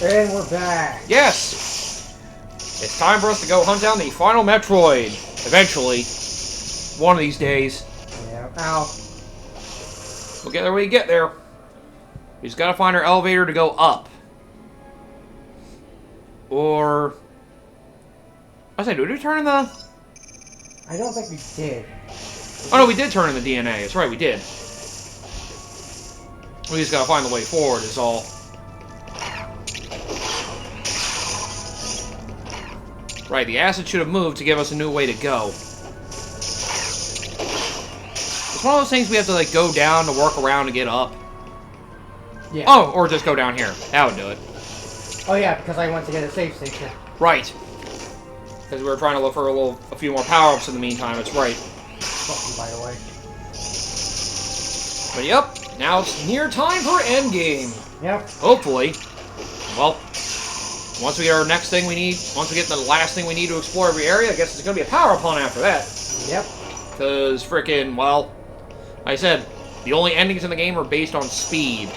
And we're back. Yes! It's time for us to go hunt down the final Metroid. Eventually. One of these days. Yeah. Ow. We'll get there when we get there. We just gotta find our elevator to go up. Or... I said, did we turn in the... I don't think we did. Oh no, we did turn in the DNA. That's right, we did. We just gotta find the way forward is all. Right, the acid should have moved to give us a new way to go. It's one of those things we have to, like, go down to work around to get up. Yeah. Oh, or just go down here. That would do it. Oh yeah, because I went to get a safe station. Right. Because we were trying to look for a few more power-ups in the meantime, that's right. Fuck you, by the way. But yep, now it's near time for endgame. Yep. Hopefully. Well, once we get our next thing we need, once we get the last thing we need to explore every area, I guess it's going to be a power-up hunt after that. Yep. Because frickin', well, like I said, the only endings in the game are based on speed.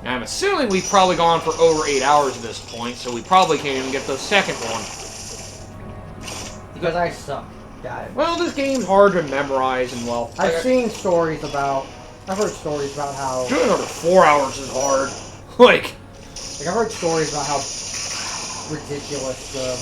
Now, I'm assuming we've probably gone for over 8 hours at this point, so we probably can't even get the second one. Because I suck. Got it. Well, this game's hard to memorize, and well... I've seen stories about... I've heard stories about how... Doing over 4 hours is hard. Like, I've heard stories about how ridiculous the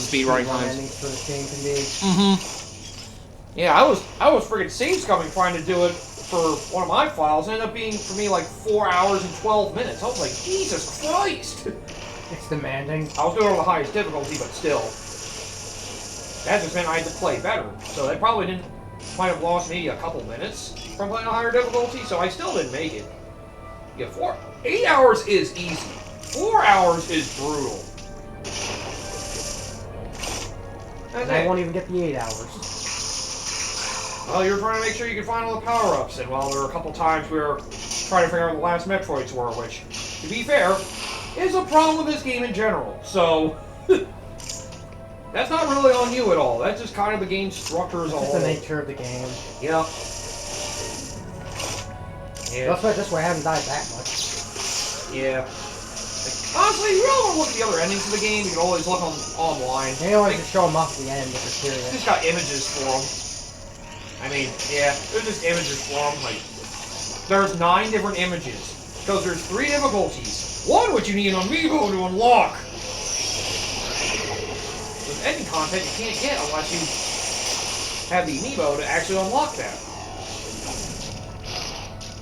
speedrunning times endings for this game can be. mm-hmm. Yeah, I was friggin' save scumming trying to do it for one of my files. It ended up being, for me, like 4 hours and 12 minutes. I was like, Jesus Christ! It's demanding. I was doing it on the highest difficulty, but still. That just meant I had to play better. So that probably might have lost me a couple minutes from playing a higher difficulty, so I still didn't make it. Yeah, 8 hours is easy. 4 hours is brutal. And I won't even get the 8 hours. Well, you were trying to make sure you could find all the power-ups, and well, there were a couple times we were trying to figure out what the last Metroids were, which, to be fair, is a problem with this game in general. So, that's not really on you at all. That's just kind of the game structure as a whole. It's the nature of the game. Yeah. Yeah. Let's put it this way, I haven't died that much. Yeah. Honestly, you really want to look at the other endings of the game. You can always look online. They always just show them off at the end if you're curious. Just got images for them. I mean, yeah, there's just images for them. Like, there's 9 different images. Because there's 3 difficulties. One which you need an amiibo to unlock. With ending content you can't get unless you have the amiibo to actually unlock that.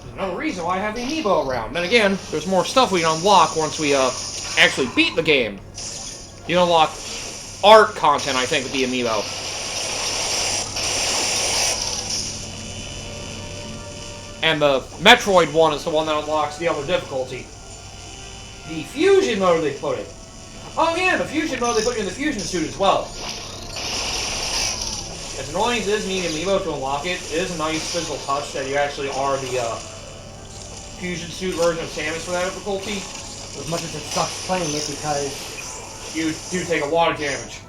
There's another reason why I have the amiibo around. Then again, there's more stuff we can unlock once we actually beat the game. You can unlock art content, I think, with the amiibo. And the Metroid one is the one that unlocks the other difficulty. The fusion mode they put it. Oh yeah, the fusion mode they put you in the fusion suit as well. As annoying as it is needing amiibo to unlock it, it is a nice physical touch that you actually are the fusion suit version of Samus for that difficulty. As much as it sucks playing it because you do take a lot of damage.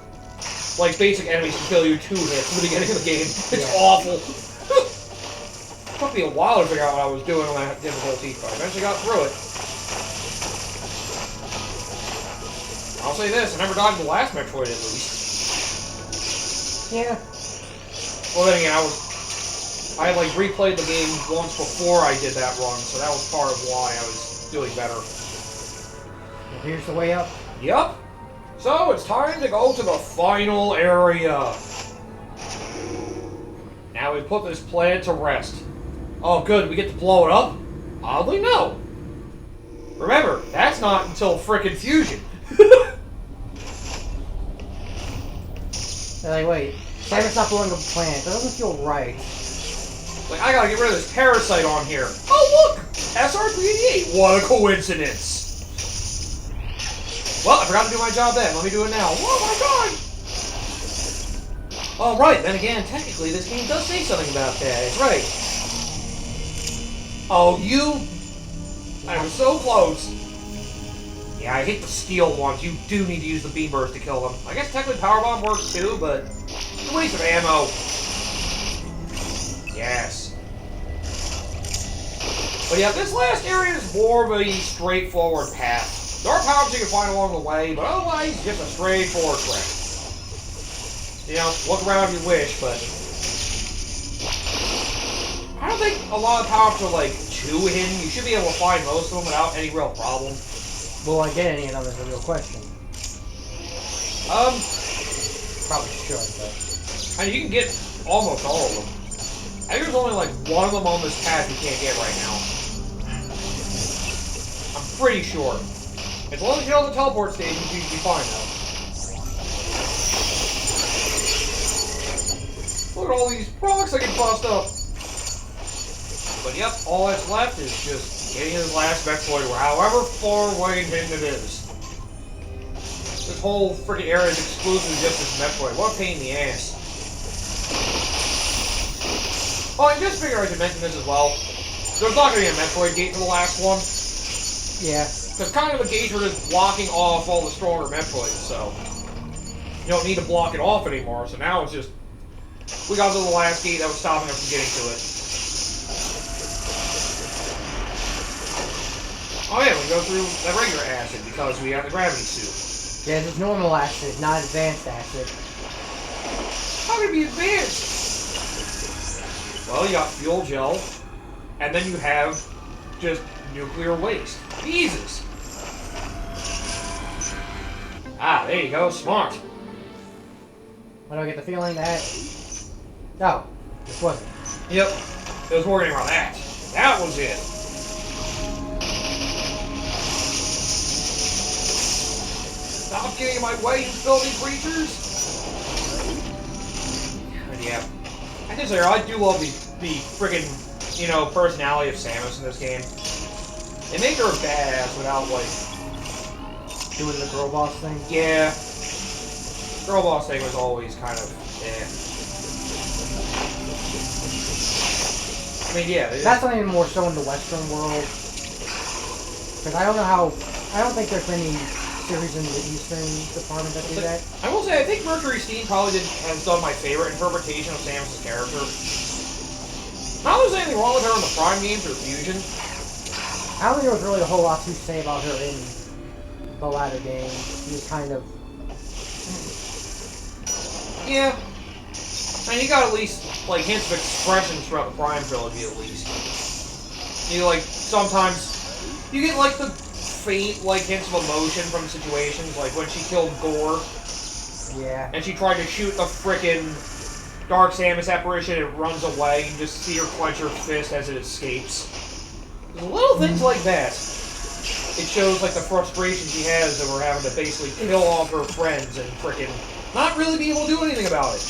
Like basic enemies can kill you 2 hits at the beginning of the game. It's awful. It took me a while to figure out what I was doing on that difficulty, but I eventually got through it. I'll say this, I never died in the last Metroid at least. yeah. Well then again, I had like replayed the game once before I did that run, so that was part of why I was doing better. Well, here's the way up. Yep. So it's time to go to the final area. Now we put this planet to rest. Oh good, we get to blow it up? Oddly no. Remember, that's not until frickin' fusion. They're like, wait, Samus not blowing up the planet. That doesn't feel right. Like, I gotta get rid of this parasite on here. Oh look! SR-388! What a coincidence! Well, I forgot to do my job then. Let me do it now. Oh my god! Oh right, then again, technically this game does say something about that. It's right. Oh, you... I was so close. Yeah, I hit the steel ones. You do need to use the beam burst to kill them. I guess technically Power Bomb works too, but it's a waste of ammo. Yes. But yeah, this last area is more of a straightforward path. There are power-ups you can find along the way, but otherwise, just a straightforward track. You know, look around if you wish, but I don't think a lot of power-ups are, like, too hidden. You should be able to find most of them without any real problem. Will I get any of them is a real question. Probably should, but... I mean, you can get almost all of them. I think there's only, like, one of them on this path you can't get right now. I'm pretty sure. As long as you know the teleport station, you should be fine, though. Look at all these rocks I can bust up. But yep, all that's left is just getting to the last Metroid, however far away in it is. This whole freaking area is exclusive to just this Metroid. What a pain in the ass. Oh, I just figured I should mention this as well. There's not going to be a Metroid gate for the last one. Yeah. Because kind of the gates were just blocking off all the stronger Metroids, so you don't need to block it off anymore. So now it's just, we got to the last gate that was stopping us from getting to it. Oh yeah, we go through the regular acid because we have the gravity suit. Yeah, there's normal acid, not advanced acid. How can it be advanced? Well, you got fuel gel, and then you have just nuclear waste. Jesus! Ah, there you go, smart. Why do I get the feeling that... Oh, this wasn't. Yep, it was working around that. That was it. Stop getting in my way, you filthy creatures! And yeah, I can say I do love the friggin', you know, personality of Samus in this game. They make her badass without, like, Doing the girl boss thing? yeah. Girl boss thing was always kind of, I mean, yeah. That's something more so in the Western world. Because I don't know how... I don't think there's many series in the Eastern department that do that. I will say, I think Mercury Steam probably has done my favorite interpretation of Samus' character. Not that there's anything wrong with her in the Prime games or Fusion. I don't think there was really a whole lot to say about her in the latter game. She was kind of... Yeah. I mean, you got at least, like, hints of expressions throughout the Prime trilogy, at least. You, like, sometimes... You get, like, the faint, like, hints of emotion from situations, like when she killed Gore. Yeah. And she tried to shoot the frickin' Dark Samus apparition and it runs away. You just see her clench her fist as it escapes. There's little things like that. It shows, like, the frustration she has over having to basically kill all of her friends and frickin' not really be able to do anything about it.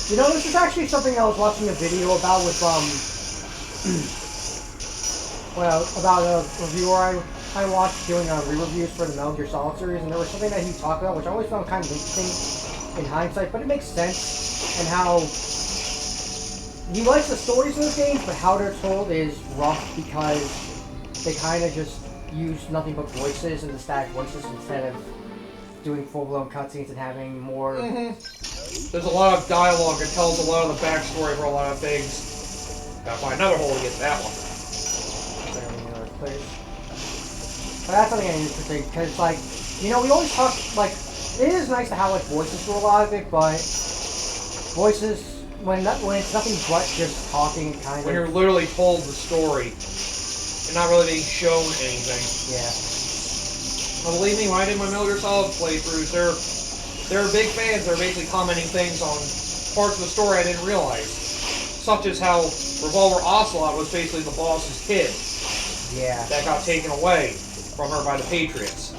You know, this is actually something I was watching a video about with, well, about a reviewer I watched doing re-reviews for the Metal Gear Solid series, and there was something that he talked about, which I always found kind of interesting in hindsight, but it makes sense, and how he likes the stories in those games, but how they're told is rough because they kind of just use nothing but voices and the static voices instead of doing full-blown cutscenes and having more... There's a lot of dialogue that tells a lot of the backstory for a lot of things. Gotta find another hole to get to that one. But that's something interesting, because, like, you know, we always talk, like, it is nice to have, like, voices for a lot of it, but voices, when it's nothing but just talking, kind of... When you're literally told the story, and not really being shown anything. Yeah. Well, believe me, when I did my Metal Gear Solid playthroughs, they're big fans. They're basically commenting things on parts of the story I didn't realize. Such as how Revolver Ocelot was basically the boss's kid. Yeah. That got taken away from her by the Patriots.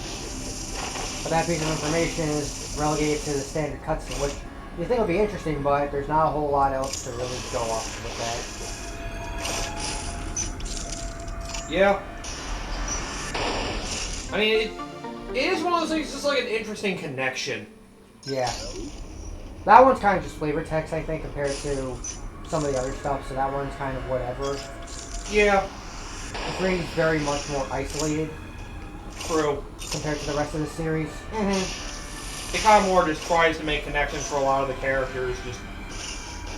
But that piece of information is relegated to the standard cutscene, which you think will be interesting, but there's not a whole lot else to really go off with that. Yeah. I mean, it is one of those things, just like an interesting connection. Yeah. That one's kind of just flavor text, I think, compared to some of the other stuff, so that one's kind of whatever. Yeah. The three's very much more isolated. True. Compared to the rest of the series. It kind of more just tries to make connections for a lot of the characters, just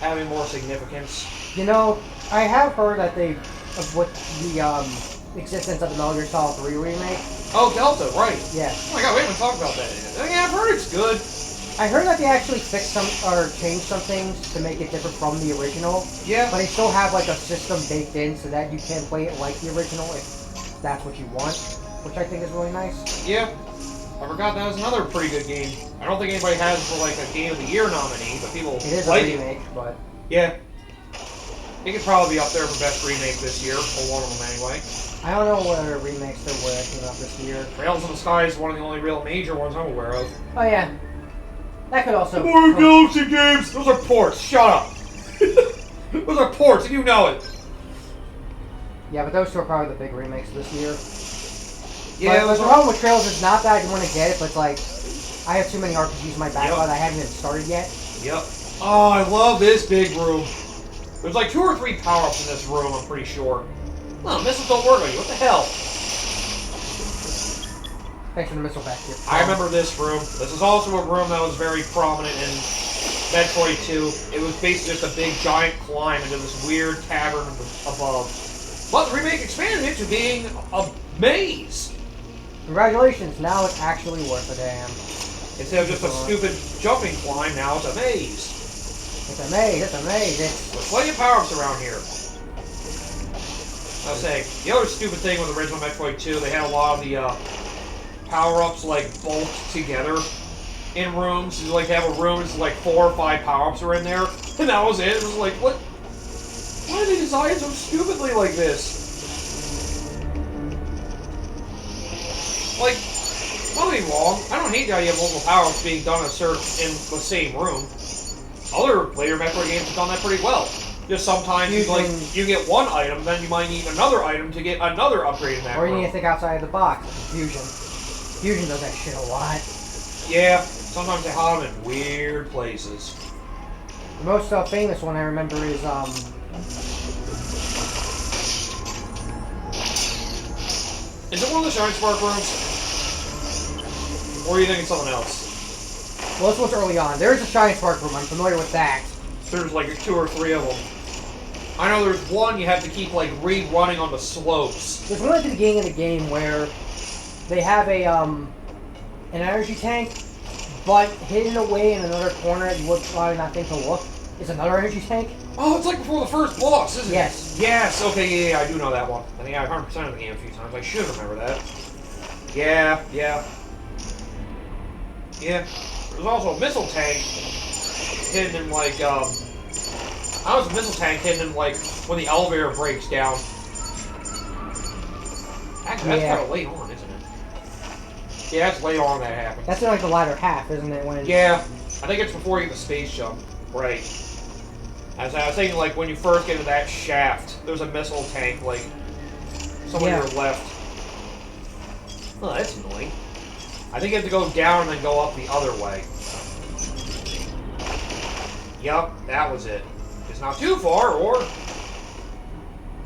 having more significance. You know, I have heard that they of what the existence of the Metal Gear Solid 3 remake. Oh, Delta, right. Yeah. Oh my god, we haven't talked about that yet. Yeah, I've heard it's good. I heard that they actually fixed some, or changed some things to make it different from the original. Yeah. But they still have like a system baked in so that you can play it like the original if that's what you want, which I think is really nice. Yeah. I forgot that was another pretty good game. I don't think anybody has for like a Game of the Year nominee, but people It is like a remake, but... Yeah. It could probably be up there for best remake this year, or one of them anyway. I don't know what other remakes there were that came out this year. Trails in the Sky is one of the only real major ones I'm aware of. Oh yeah. That could also... More Galaxy games! Those are ports, shut up! Those are ports, and you know it! Yeah, but those two are probably the big remakes this year. Yeah, but the problem with Trails is not that I want to get it, but it's like, I have too many RPGs in my backlog I haven't even started yet. Yep. Oh, I love this big room. There's like 2 or 3 power-ups in this room, I'm pretty sure. Oh, missiles don't work on you, what the hell? Thanks for the missile back here. I remember this room. This is also a room that was very prominent in Metroid 2. It was basically just a big giant climb into this weird cavern above. But the remake expanded it to being a maze. Congratulations, now it's actually worth a damn. Instead of just a stupid jumping climb, now it's a maze. It's a maze, it's a maze, There's plenty of power-ups around here. I'll say, the other stupid thing with original Metroid 2, they had a lot of the power-ups like bulked together in rooms. You like have a room, it's like 4 or 5 power-ups are in there, and that was it. It was like, what? Why did they design so stupidly like this? Like, don't get me wrong, I don't hate the idea of multiple power-ups being done in the same room. Other later Metroid games have done that pretty well. Just sometimes you get one item, then you might need another item to get another upgrade in that room. Or you need to think outside of the box, like Fusion. Fusion does that shit a lot. Yeah, sometimes they hide them in weird places. The most famous one I remember is, Is it one of the Shine Spark rooms? Or do you think it's something else? well, this one's early on. There is a Shine Spark room, I'm familiar with that. There's like 2 or 3 of them. I know there's one you have to keep like rerunning on the slopes. There's one at the beginning of the game where they have a, an energy tank, but hidden away in another corner that you would probably not think to look is another energy tank. Oh, it's like before the first boss, isn't Yes. it? Yes. Okay, yeah, I do know that one. I think I've 100% of the game a few times. I should remember that. Yeah. There's also a missile tank hidden in like, I was a missile tank hidden in like when the elevator breaks down. Actually, that's kind of late on, isn't it? Yeah, that's late on that happens. That's in like the latter half, isn't it? When it's... Yeah, I think it's before you get the space jump. Right. As I was thinking, like, when you first get into that shaft, there's a missile tank, like, somewhere to your left. Oh, that's annoying. I think you have to go down and then go up the other way. Yup, that was it. It's not too far, or...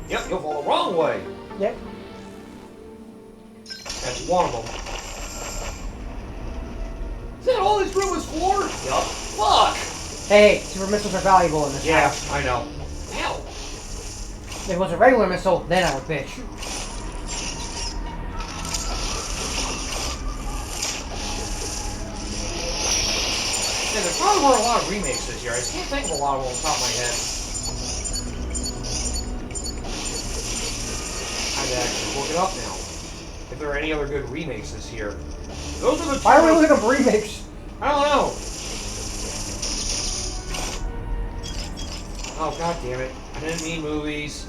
Yep, you'll fall the wrong way. Yep. That's one of them. Is that all this room was for? Yup. Fuck! Hey, super missiles are valuable in this Yeah, house. I know. Ow! If it was a regular missile, then I would bitch. Yeah, there probably were a lot of remakes this year. I just can't think of a lot of them off the top of my head. I had to actually look it up now. If there are any other good remakes this year. Those are the two. Why are we looking up remakes? I don't know. Oh, god damn it. I didn't mean movies.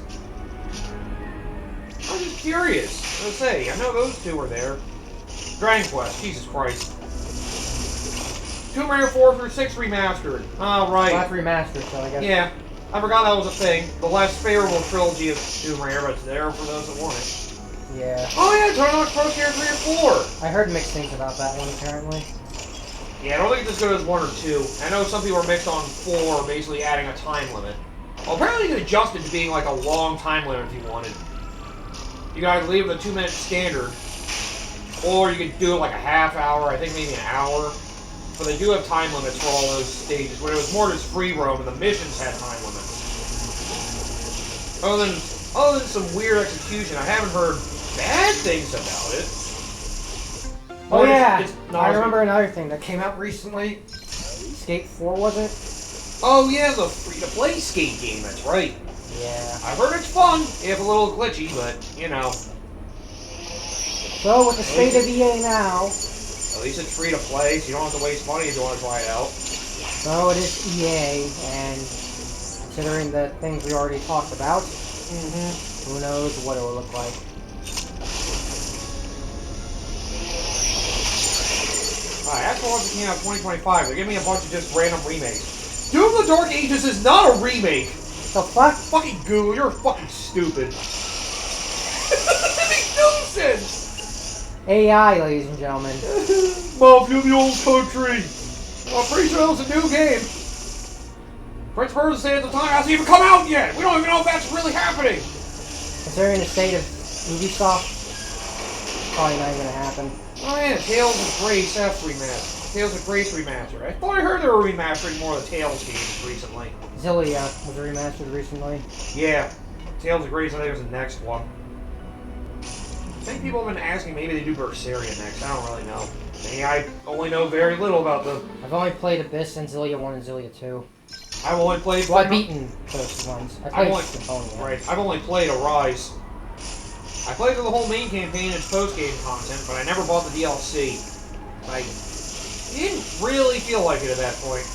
I was just curious. Let's say, I know those two were there. Dragon Quest, Jesus Christ. Tomb Raider 4 through 6 remastered. Oh, right. Well, that's remastered, so I guess. Yeah, I forgot that was a thing. The less favorable trilogy of Tomb Raider, but it's there for those that want it. Yeah. Oh yeah, Tony Hawk's Pro Skater 3 and 4! I heard mixed things about that one, apparently. Yeah, I don't think it's as good as 1 or 2. I know some people are mixed on 4, basically adding a time limit. Well, apparently you can adjust it to being like a long time limit if you wanted. You can either leave the 2-minute standard, or you could do it like a half hour, I think maybe an hour. But they do have time limits for all those stages, where it was more just free roam and the missions had time limits. Other than other than some weird execution, I haven't heard bad things about it. Oh Or yeah, it's not I as- remember another thing that came out recently. Skate 4, was it? Oh yeah, the free-to-play skate game, that's right. Yeah. I've heard it's fun, if a little glitchy, but, you know. So with the state of EA now, At least it's free-to-play, so you don't have to waste money if you want to try it out. so it is EA, and considering the things we already talked about, who knows what it will look like. Alright, Astro Odyssey came out in 2025. They're giving me a bunch of just random remakes. Doom of the Dark Ages is not a remake! The fuck? Fucking Google, you're fucking stupid. That makes no sense! AI, ladies and gentlemen. Mafia of the old country! Well, I'm pretty sure that was a new game. Prince Persia Sands of Time hasn't even come out yet! We don't even know if that's really happening! Considering the state of Ubisoft, probably not even gonna happen. Oh yeah, Tales of Grace F remaster. Tales of Grace remaster. I thought I heard they were remastering more of the Tales games recently. Zillia was remastered recently. Yeah. Tales of Grace, I think, was the next one. I think people have been asking maybe they do Berseria next. I don't really know. I only know very little about them. I've only played Abyss and Zillia 1 and Zillia 2. I've only played... Well, I've beaten those ones. I played Symphonia. Right. I've only played Arise. I played through the whole main campaign and post-game content, but I never bought the DLC. I didn't really feel like it at that point.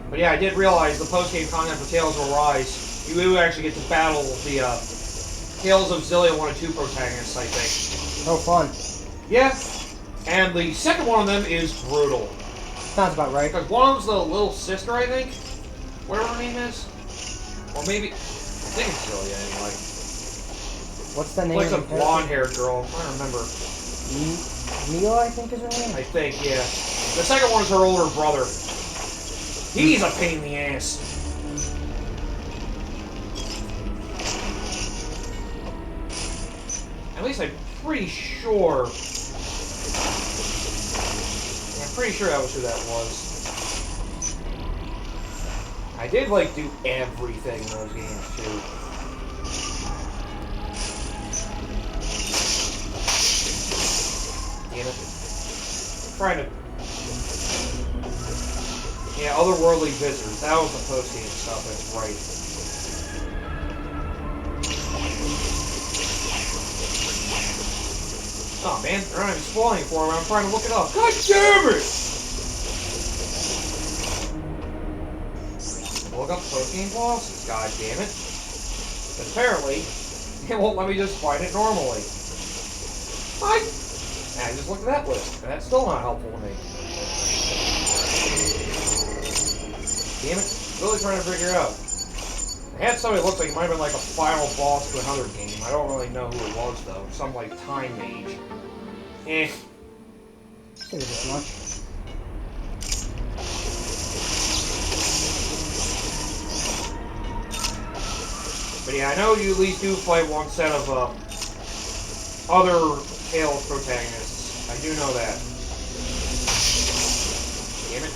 But yeah, I did realize the post-game content for Tales of Arise, you do actually get to battle the Tales of Zillia 1 and 2 protagonists, I think. Oh, fun. Yeah, and the second one of them is brutal. Sounds about right. Because one of them's the little sister, I think. Whatever her name is. Or maybe... I think it's Zillia, anyway. What's the name Like of some the character? blonde-haired girl. I don't remember. Mila, I think is her name? I think, yeah. The second one is her older brother. He's a pain in the ass. At least I'm pretty sure... I'm pretty sure that was who that was. I did, like, do everything in those games, too. Damn it. I'm trying to... Yeah, otherworldly visitors. That was the post-game stuff, that's right. Oh man, they're not even spoiling for me. I'm trying to look it up. God damn it! Look up post-game bosses. God damn it. But apparently, it won't let me just find it normally. I just looked at that list, and that's still not helpful to me. Damn it. Really trying to figure it out. I had somebody that looks like it might have been like a final boss to another game. I don't really know who it was, though. Some, like, time mage. Eh. Figured as much. But yeah, I know you at least do fight one set of, other Tales protagonists. I do know that. Damn it.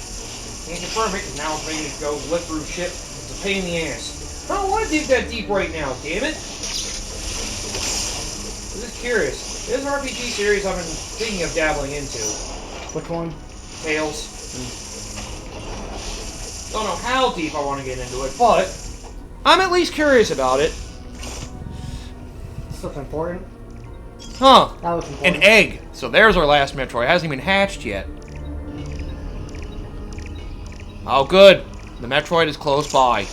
Can't confirm it, because now it's making it go live through shit. It's a pain in the ass. I don't want to dig that deep right now, damn it! I'm just curious. There's an RPG series I've been thinking of dabbling into. Which one? Tales. Don't know how deep I want to get into it, but I'm at least curious about it. This looks important. Huh. That looks important. An egg. So there's our last Metroid. It hasn't even hatched yet. Oh, good. The Metroid is close by.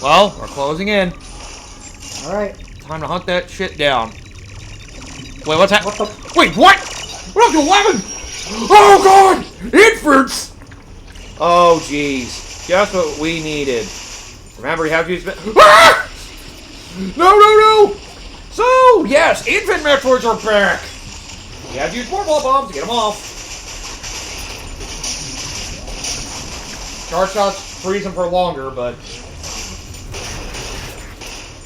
Well, we're closing in. Alright. Time to hunt that shit down. Wait, what's that? What the? Wait, what? We're up to 11! Oh, God! Infants! Oh, jeez. Just what we needed. Remember, you have to use... Ah! No, no, no! So, yes, infant Metroids are back! You have to use more ball bombs to get them off. Charge shots freeze them for longer, but...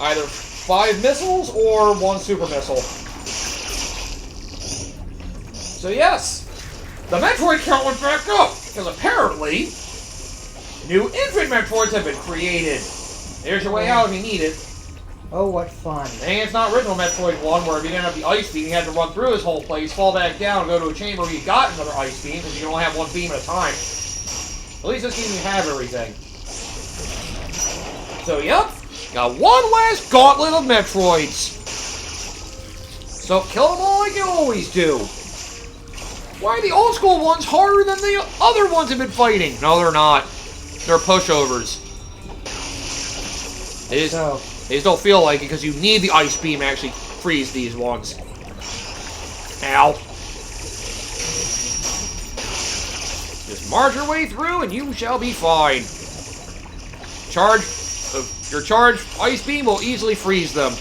either 5 missiles or 1 super missile. So yes, the Metroid count went back up, because apparently, new infant Metroids have been created. There's your way out if you need it. Oh, what fun. Dang, it's not original Metroid 1 where if you didn't have the ice beam, you had to run through this whole place, fall back down, go to a chamber where you got another ice beam, because you can only have one beam at a time. At least this game you have everything. So, yep. Got one last gauntlet of Metroids. So, kill them all like you always do. Why are the old school ones harder than the other ones have been fighting? No, they're not. They're pushovers. They just don't feel like it because you need the ice beam to actually freeze these ones. Ow. Just march your way through and you shall be fine. Your charged ice beam will easily freeze them.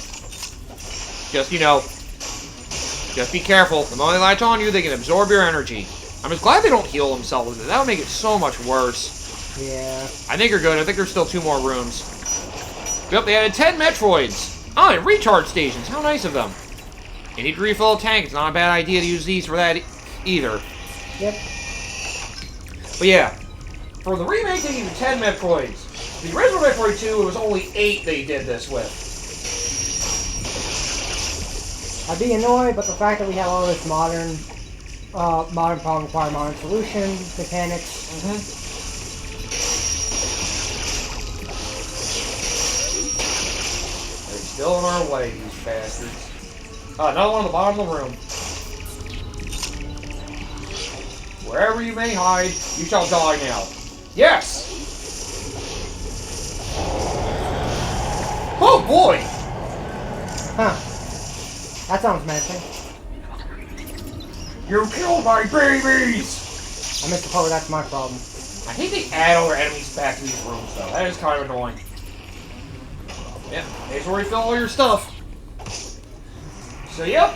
Just, you know, just be careful. The moment they latch on you, they can absorb your energy. I'm just glad they don't heal themselves. That would make it so much worse. Yeah. I think you're good. I think there's still 2 more rooms. Yep, they added 10 Metroids. Oh, and recharge stations. How nice of them. You need to refill a tank. It's not a bad idea to use these for that either. Yep. But yeah, for the remake, they used 10 Metroids. The original Metroid 2, it was only 8 they did this with. I'd be annoyed, but the fact that we have all this modern problem require modern solution mechanics. They're still in our way, these bastards. Another one on the bottom of the room. Wherever you may hide, you shall die now. Yes! Oh boy! Huh. That sounds menacing. You killed my babies! I missed the part where that's my problem. I hate they add all their enemies back to these rooms, though. That is kind of annoying. Yeah, here's where you fill all your stuff. So, yep.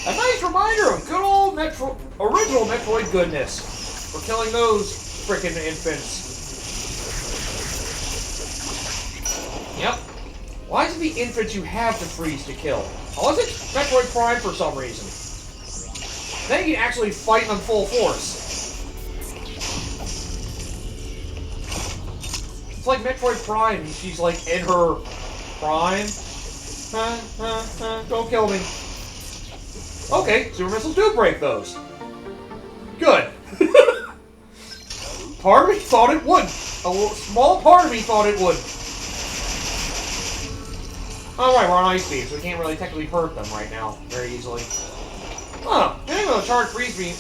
A nice reminder of good old original Metroid goodness. For killing those frickin' infants. Yep. Why is it the infants you have to freeze to kill? Unless it's Metroid Prime for some reason. Then you can actually fight them full force. It's like Metroid Prime. She's like in her prime. Don't kill me. Okay, super missiles do break those. Good. Part of me thought it would. A small part of me thought it would. Alright, we're on ice beam, so we can't really technically hurt them right now very easily. Huh, anyway, charge freeze beam.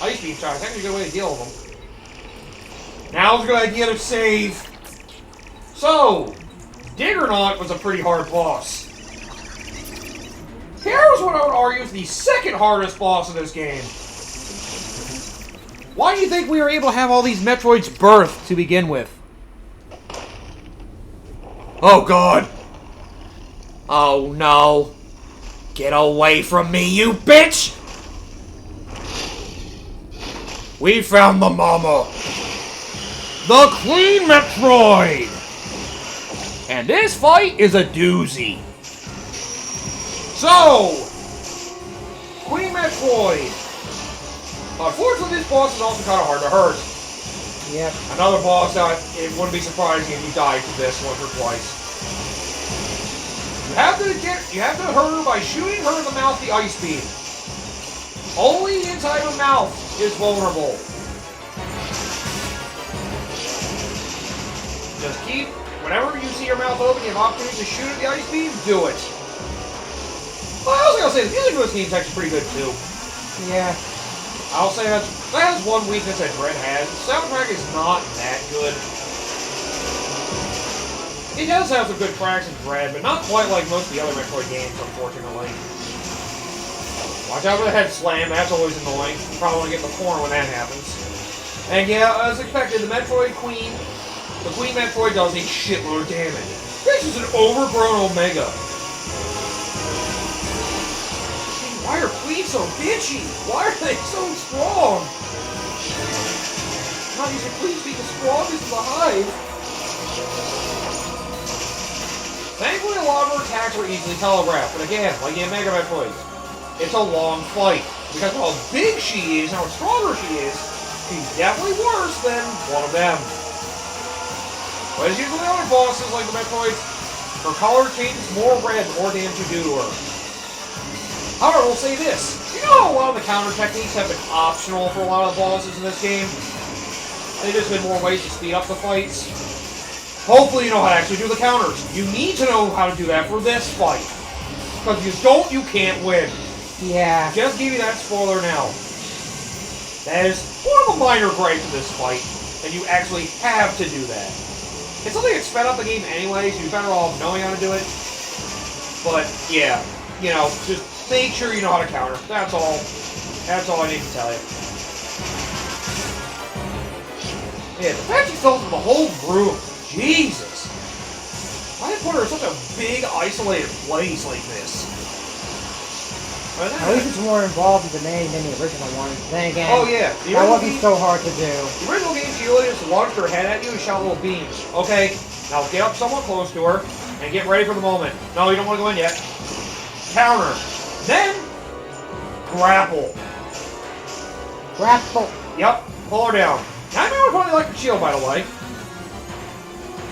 Ice beam charge, that's actually a good way to deal with them. Now's a good idea to save. So, Diggernaut was a pretty hard boss. Here's what I would argue is the second hardest boss in this game. Why do you think we were able to have all these Metroids birthed to begin with? Oh god. Oh no. Get away from me, you bitch! We found the mama. The Queen Metroid! And this fight is a doozy. So, Queen Metroid. Unfortunately, this boss is also kind of hard to hurt. Yep. Another boss that it wouldn't be surprising if you died to this once or twice. You have to hurt her by shooting her in the mouth with the ice beam. Only inside her mouth is vulnerable. Just keep, whenever you see your mouth open, you have opportunity to shoot at the ice beam, do it. Well, I was gonna say the music for this game is actually pretty good too. Yeah. I'll say that has one weakness that Dread has. The soundtrack is not that good. It does have some good tracks in Dread, but not quite like most of the other Metroid games, unfortunately. Watch out for the head slam, that's always annoying. You probably want to get in the corner when that happens. And yeah, as expected, the Queen Metroid does a shitload of damage. This is an overgrown Omega. Why are Queens so bitchy? Why are they so strong? Not these Queens being the strongest in the hive. Thankfully, a lot of her attacks were easily telegraphed, but again, like in Mega Metroid, it's a long fight. Because of how big she is, and how stronger she is, she's definitely worse than one of them. But as usual with other bosses like the Metroids, her color changes more red the more damage you do to her. However, we'll say this. You know how a lot of the counter techniques have been optional for a lot of the bosses in this game? They've just been more ways to speed up the fights. Hopefully you know how to actually do the counters. You need to know how to do that for this fight. Because if you don't, you can't win. Yeah. Just give you that spoiler now. That is one of the minor gripes of this fight, and you actually have to do that. It's something that sped up the game anyways, you're better off knowing how to do it. But, yeah, you know, just make sure you know how to counter. That's all. That's all I need to tell you. Yeah, the fact she fills the whole room. Jesus. Why did put her in such a big, isolated place like this? At least it's more involved in the main than the original one. Then again, oh yeah, that wasn't so hard to do. The original game, she literally just launched her head at you and shot little beams. Okay, now get up somewhat close to her and get ready for the moment. No, you don't want to go in yet. Counter. Then, grapple. Grapple. Yep, pull her down. Now, I know it's probably electric shield, by the way.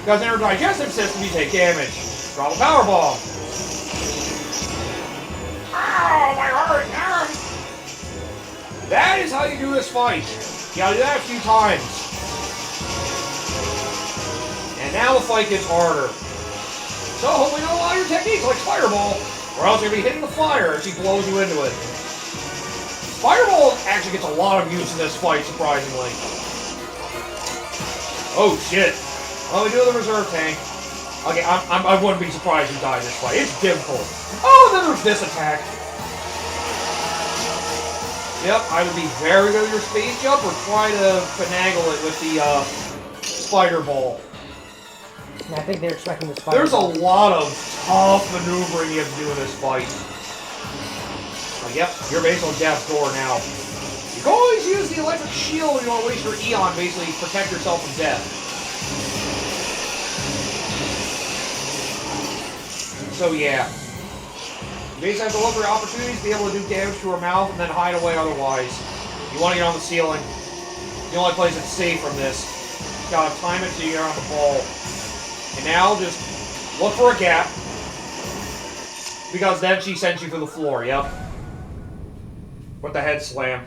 Because in her digestive system, you take damage. Drop a power bomb. Ow, my heart! That is how you do this fight. You gotta do that a few times. And now the fight gets harder. So hopefully you know a lot of your techniques, like Fireball, or else you're gonna be hitting the fire if she blows you into it. Fireball actually gets a lot of use in this fight, surprisingly. Oh shit. Well, we do have the reserve tank. Okay, I wouldn't be surprised if you die in this fight. It's difficult. Oh, then there's this attack. Yep, either be very good with your space jump or try to finagle it with the spider ball. I think they're expecting the spider There's ball. a lot of tough maneuvering you have to do in this fight. Yep, you're based on death's door now. You can always use the electric shield if you want to waste your Eon, basically protect yourself from death. So yeah. You basically have to look for opportunities to be able to do damage to her mouth and then hide away otherwise. You want to get on the ceiling. The only place that's safe from this. You gotta time it so you get on the ball. And now just look for a gap. Because then she sends you through the floor, yep. With the head slam.